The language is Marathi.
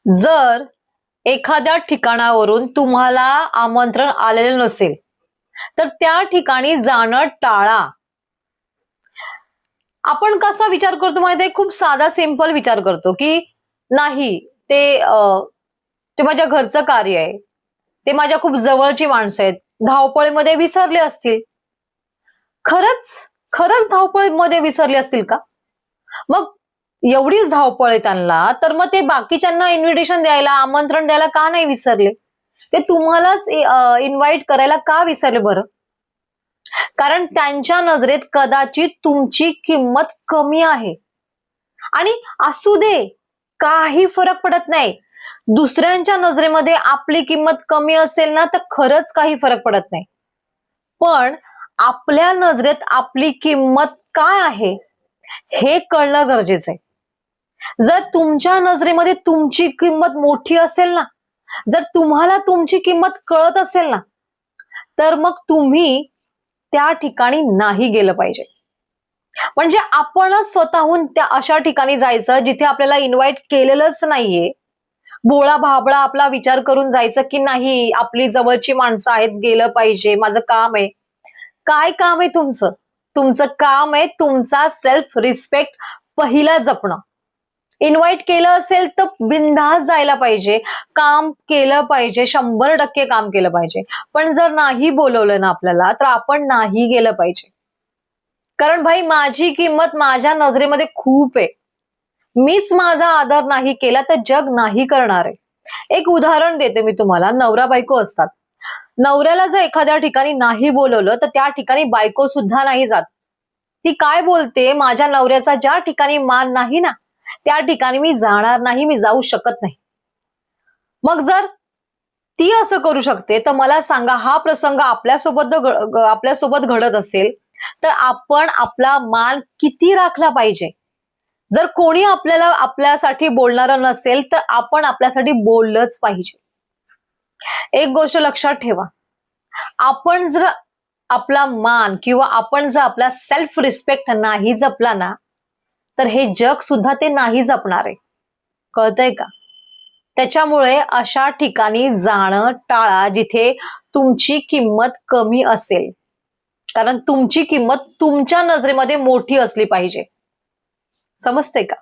जर एखाद्या ठिकाणावरून तुम्हाला आमंत्रण आलेलं नसेल तर त्या ठिकाणी जाणं टाळा. आपण कसा विचार करतो माहितीये, खूप साधा सिंपल विचार करतो की नाही ते माझ्या घरचं कार्य आहे, ते माझ्या खूप जवळची माणसं आहेत, धावपळीमध्ये विसरले असतील. खरंच खरंच धावपळीमध्ये विसरले असतील का? मग एवढीच धावपळ आहे त्यांना, तर मग ते बाकीच्यांना इन्व्हिटेशन द्यायला, आमंत्रण द्यायला का नाही विसरले? ते तुम्हालाच इन्व्हाइट करायला का विसरले बरं? कारण त्यांच्या नजरेत कदाचित तुमची किंमत कमी आहे. आणि असू दे, काही फरक पडत नाही. दुसऱ्यांच्या नजरेमध्ये आपली किंमत कमी असेल ना, तर खरंच काही फरक पडत नाही. पण आपल्या नजरेत आपली किंमत काय आहे, हे कळणं गरजेचं आहे. जर तुमच्या नजरेमध्ये तुमची किंमत मोठी असेल ना, जर तुम्हाला तुमची किंमत कळत असेल ना, तर मग तुम्ही त्या ठिकाणी नाही गेलं पाहिजे. म्हणजे आपणच स्वतःहून त्या अशा ठिकाणी जायचं जिथे आपल्याला इन्व्हाइट केलेलंच नाहीये. भोळा भाबडा आपला विचार करून जायचं की नाही, आपली जवळची माणसं आहेत, गेलं पाहिजे, माझं काम आहे. काय काम आहे तुमचं? तुमचं काम आहे तुमचा सेल्फ रिस्पेक्ट पहिला जपणं. इन्व्हाइट केलं असेल तर बिनधास्त जायला पाहिजे, काम केलं पाहिजे, 100% काम केलं पाहिजे. पण जर नाही बोलवलं ना आपल्याला, तर आपण नाही गेलं पाहिजे. कारण भाई, माझी किंमत माझ्या नजरेमध्ये खूप आहे. मीच माझा आदर नाही केला तर जग नाही करणार आहे. एक उदाहरण देते मी तुम्हाला. नवरा बायको असतात. नवऱ्याला जर एखाद्या ठिकाणी नाही बोलवलं तर त्या ठिकाणी बायको सुद्धा नाही जात. ती काय बोलते, माझ्या नवऱ्याचा ज्या ठिकाणी मान नाही ना, त्या ठिकाणी मी जाणार नाही, मी जाऊ शकत नाही. मग जर ती असं करू शकते, तर मला सांगा, हा प्रसंग आपल्यासोबत घडत असेल तर आपण आपला मान किती राखला पाहिजे? जर कोणी आपल्यासाठी बोलणारं नसेल तर आपण आपल्यासाठी बोललंच पाहिजे. एक गोष्ट लक्षात ठेवा, आपण जर आपला मान किंवा आपण जर आपला सेल्फ रिस्पेक्ट नाही जपला ना, तर हे जग सुद्धा ते नाही जपणार आहे. कळतंय का? त्याच्यामुळे अशा ठिकाणी जाणं टाळा जिथे तुमची किंमत कमी असेल. कारण तुमची किंमत तुमच्या नजरेमध्ये मोठी असली पाहिजे. समजते का?